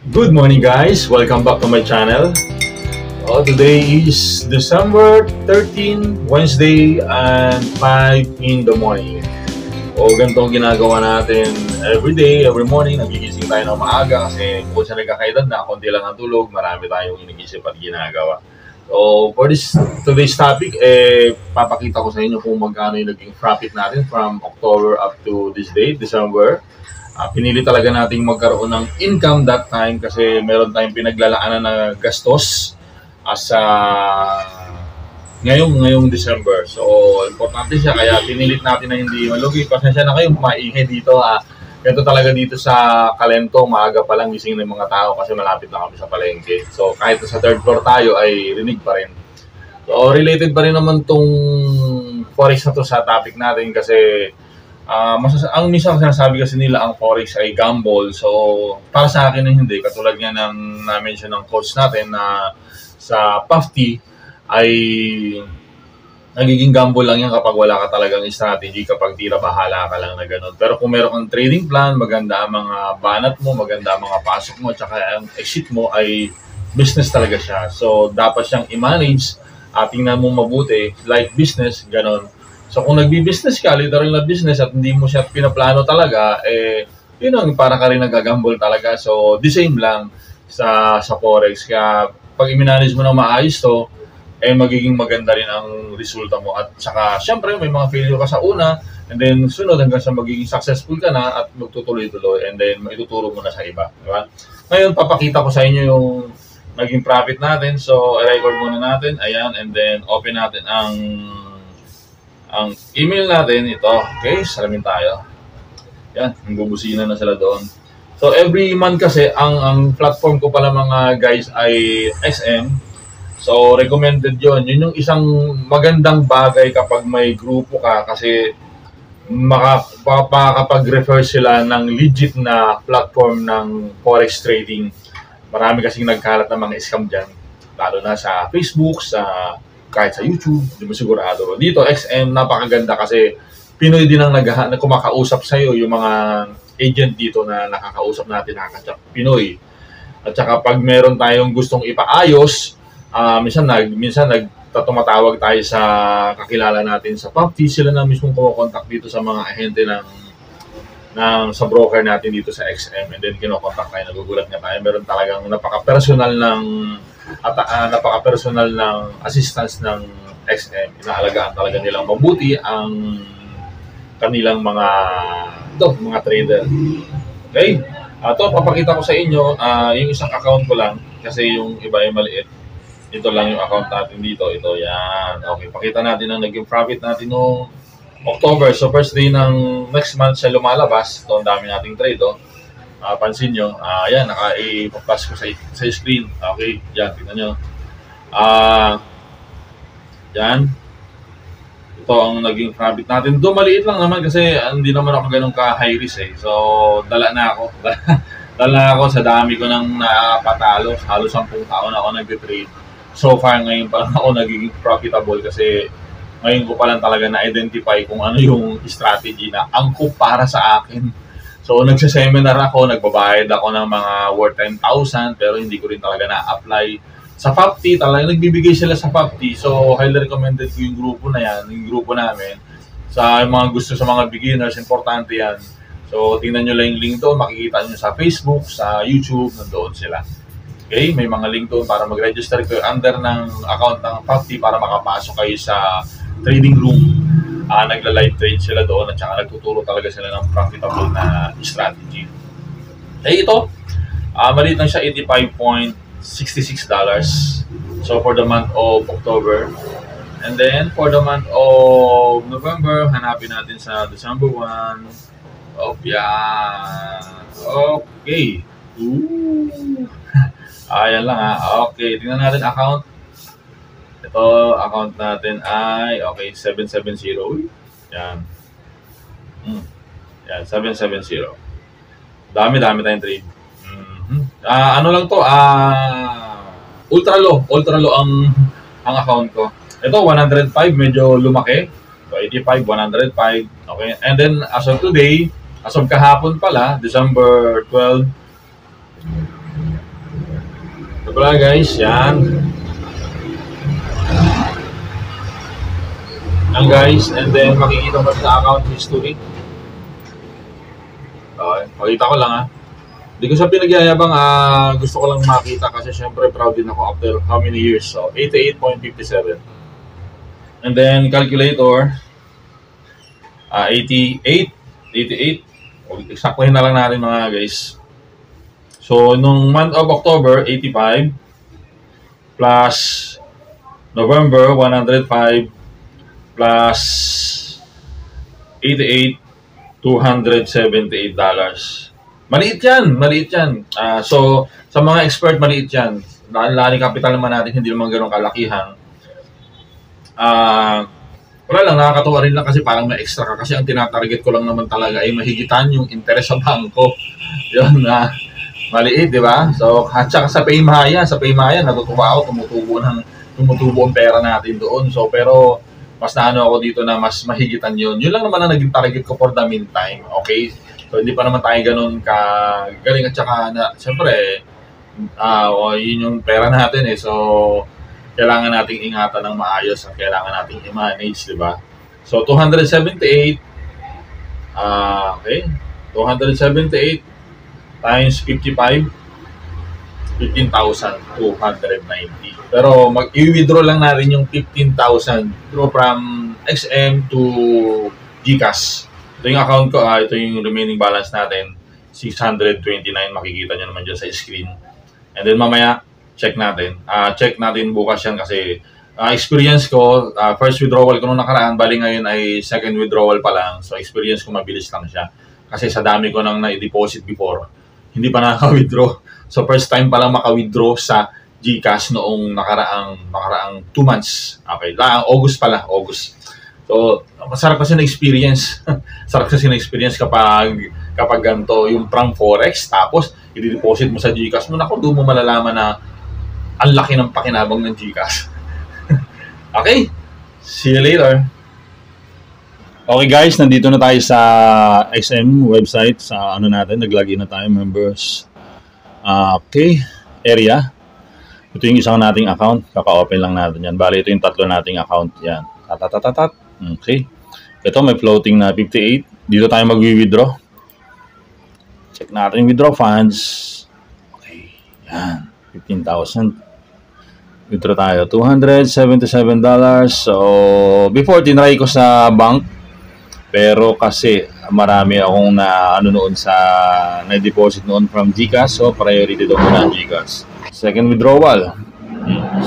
Good morning guys, welcome back to my channel. Today is December 13, Wednesday and 5 in the morning. Ganito ang ginagawa natin everyday, every morning. Nagigising tayo ng maaga kasi kung sa nagkakaedad na, konti lang ang tulog, marami tayong inigisip at ginagawa. For today's topic, papakita ko sa inyo kung magkano yung naging profit natin from October up to this date, December. Pinili talaga nating magkaroon ng income that time kasi meron tayong pinaglalaanan na gastos sa ngayong December. So, importante siya kaya pinilit natin na hindi malugi. Pasensya na kayo, maingay dito. Ganito talaga dito sa Calento, maaga pa lang gising ng mga tao kasi malapit na kami sa palengke. So, kahit sa third floor tayo ay rinig pa rin. So, related pa rin naman tong forex na to sa topic natin kasi ang minsan sinasabi kasi nila ang forex ay gamble. So, para sa akin hindi. Katulad nga ng na-mention ng coach natin na sa PAFT ay nagiging gamble lang yan kapag wala ka talagang strategy, kapag tira bahala ka lang na gano'n. Pero kung meron kang trading plan, maganda ang mga banat mo, maganda ang mga pasok mo, tsaka ang exit mo ay business talaga siya. So, dapat siyang i-manage, tingnan mo mabuti, like business, gano'n. So kung nagbi-business ka, literal na business at hindi mo siya pinaplano talaga, yun ang para ka rin nagagamble talaga. So the same lang sa forex. Kaya pag i-manage mo na maayos to, magiging maganda rin ang resulta mo. At saka syempre may mga failure ka sa una, and then sunod hanggang sa magiging successful ka na at magtutuloy-tuloy, and then maituturo mo na sa iba. Diba? Ngayon papakita ko sa inyo yung naging profit natin. So i-record muna natin. Ayan, and then open natin ang email natin, ito. Okay, salamin tayo. Yan, bubusina na sila doon. So every month kasi ang platform ko pala mga guys ay SM. So recommended yon. Yun yung isang magandang bagay kapag may grupo ka kasi makakapag-refer sila ng legit na platform ng forex trading. Marami kasing nagkalat ng mga scam dyan. Lalo na sa Facebook, kahit sa YouTube, di mo sigurado. Dito, XM, napakaganda kasi Pinoy din ang kumakausap sa'yo, yung mga agent dito na nakakausap natin, nakakachat Pinoy. At saka pag meron tayong gustong ipaayos, minsan tumatawag tayo sa kakilala natin sa PAFT, sila na mismong kumokontak dito sa mga ahente sa broker natin dito sa XM, and then kinokontak tayo, nagugulat nga tayo. Meron talagang napaka-personal ng assistance ng XM. Inaalagaan talaga nilang mabuti ang kanilang mga trader. Okay? Ito, papakita ko sa inyo, yung isang account ko lang kasi yung iba ay maliit. Ito lang yung account natin dito. Ito, yan. Okay, pakita natin ang naging profit natin noong October. So, first day ng next month siya lumalabas. Ito, ang dami nating trade, pansin nyo, yan, naka-i-pass ko sa screen. Okay, yan, tingnan nyo. Yan. Ito ang naging profit natin. Ito, maliit lang naman kasi hindi naman ako ganun ka-high risk So, dala na ako. Dala ako sa dami ko nang napatalo. Halos 10 taon ako nag-trade. So far, ngayon pa lang ako nagiging profitable kasi ngayon ko pa lang talaga na-identify kung ano yung strategy na angkop para sa akin. So, nagsaseminar ako, nagbabayad ako ng mga worth 10,000 pero hindi ko rin talaga na-apply. Sa PAFT, talaga nagbibigay sila sa PAFT. So, highly recommended ko yung grupo na yan, yung grupo namin. Sa mga gusto sa mga beginners, importante yan. So, tingnan nyo lang yung link doon, makikita nyo sa Facebook, sa YouTube, nandoon sila. Okay, may mga link doon para mag-register kayo under ng account ng PAFT para makapasok kayo sa trading room. Nagla-live trade sila doon at saka nagtuturo talaga sila ng profitable na strategy. Ito, maliit lang siya, $85.66. So for the month of October. And then for the month of November, hanapin natin sa December 1. Okay. Ayan lang Okay, tingnan natin account. Ito, account natin ay, 770. Yan. Yan, 770. Dami tayong trade. Ano lang to, ultra low ang account ko. Ito, 105, medyo lumaki. So, 85, 105. Okay, and then, as of today, as of kahapon pala, December 12, Ito pala guys, yan. Yan guys, and then makikita mo sa account history. Okay, pakita ko lang ha. Hindi ko sa pinagyayabang, gusto ko lang makita kasi syempre proud din ako after how many years. So, 88.57. And then calculator, 88. Eksaktuhin na lang natin mga guys. So, nung month of October, 85 plus November, 105 plus 88, $278. Maliit yan. So, sa mga expert, maliit yan. Lani capital naman natin, hindi naman ganun kalakihan. Wala lang, nakakatuwa rin lang kasi parang may extra ka. Kasi ang tinatarget ko lang naman talaga ay mahigitan yung interest sa bangko. Yun na. Maliit, di ba? So, at saka sa Paymaya, natutuwa ako, tumutubo ang pera natin doon. So, pero, mas naano ako dito na mas mahigitan yun. Yun lang naman ang naging target ko for the meantime. Okay? So, hindi pa naman tayo ganun kagaling at saka na, siyempre, yun yung pera natin eh. So, kailangan nating ingatan ng maayos at kailangan nating i-manage, di ba? So, 278, okay, 278 times 55, 15,290. Pero i-withdraw lang natin yung 15,000 from XM to GCash. Ito yung account ko, ito yung remaining balance natin, 629, makikita nyo naman dyan sa screen. And then mamaya, check natin. Check natin bukas yan kasi experience ko, first withdrawal ko nung nakaraan, bali ngayon ay second withdrawal pa lang. So experience ko mabilis lang siya. Kasi sa dami ko nang na-deposit before, hindi pa nakaka-withdraw. So first time pa lang maka-withdraw sa GCash noong nakaraang 2 months. Okay, August pala, August. So, masarap kasi na-experience. Sarap kasi na-experience kapag ganito, yung from Forex, tapos i-deposit mo sa GCash mo, naku, doon mo malalaman na ang laki ng pakinabang ng GCash. Okay, see you later. Okay guys, nandito na tayo sa XM website, sa ano natin, naglagay na tayo, members. Okay, area. Ito yung isang nating account, kaka-open lang natin yan. Bali, ito yung tatlo nating account, yan. Tatatatat. Okay. Ito may floating na 58. Dito tayo mag-withdraw. Check natin yung withdraw funds. Okay. Yan. 15,000. Withdraw tayo. $277. So, before tinry ko sa bank. Pero kasi marami akong na-deposit noon from GCash. So, priority daw muna ang GCash. Second withdrawal.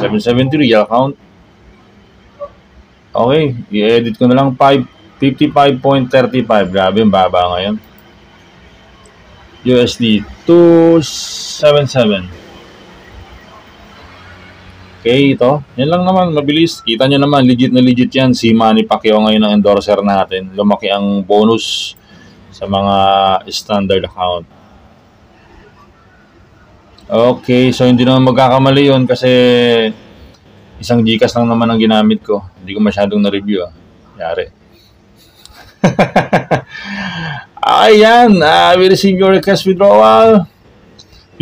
773 account. Okay, i-edit ko na lang 55.35. Grabe, ang baba ngayon. USD 277. Okay, ito. Yan lang naman, mabilis. Kita nyo naman, legit na legit yan. Si Manny Pacquiao ngayon ang endorser natin. Lumaki ang bonus sa mga standard account. Okay, so hindi naman magkakamali yun kasi isang GCash lang naman ang ginamit ko. Hindi ko masyadong na-review. Yari. Ayan. We receive your request withdrawal.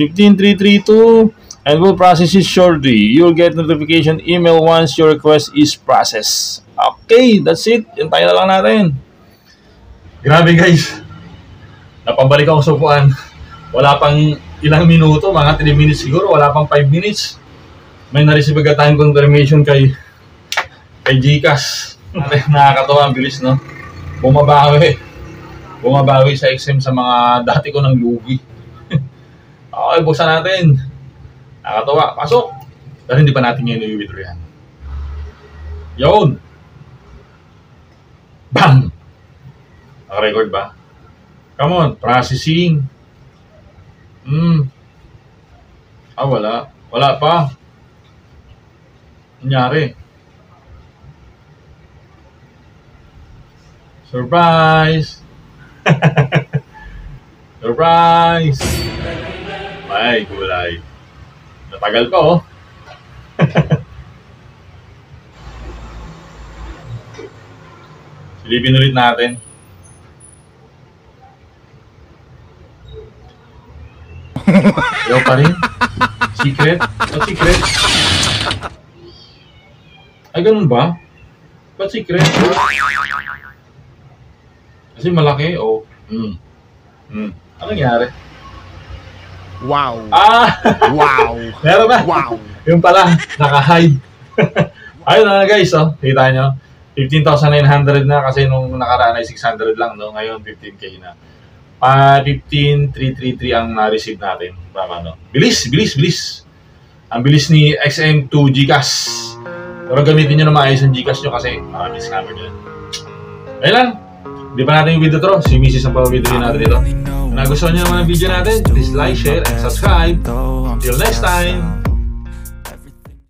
15332 and will process it shortly. You'll get notification email once your request is processed. Okay, that's it. Hintayin na lang natin. Grabe guys. Napabalik ako sa upuan. Wala pang ilang minuto, mga 3 minutes siguro. Wala pang 5 minutes. May na-receive agad tayong confirmation kay GCash. Nakakatawa, ang bilis, no? Bumabawi sa XM sa mga dati ko ng lugi. Okay, buksan natin. Nakakatawa. Pasok! Pero hindi pa natin ngayon i-withdraw yan. Yun! Bam! Naka-record ba? Come on, processing. Wala. Wala pa. Nangyari. Surprise! Surprise! Ay, gulay. Natagal pa, oh. Silipin ulit natin. Ayaw pa rin. Secret? Ba't secret? Ay, ganun ba? Ba't secret? Kasi malaki, oh. Ano nangyari? Wow. Wow. Meron na. Wow. Yung pala, naka-hide. Ayun na guys, oh. Kita nyo? 15,900 na kasi nung nakaraan ay 600 lang, no? Ngayon, 15K na. 15,333 ang na-receive natin. Ano? Bilis. Ang bilis ni XM2 GCash. Pero gamitin nyo na maayos ang GCash nyo kasi maraming scammer nyo. Ayun lang. Hindi pa natin yung video to. Si Mrs. ang pang-video natin dito. Kung nagustuhan nyo naman ang video natin, please like, share, and subscribe. Until next time!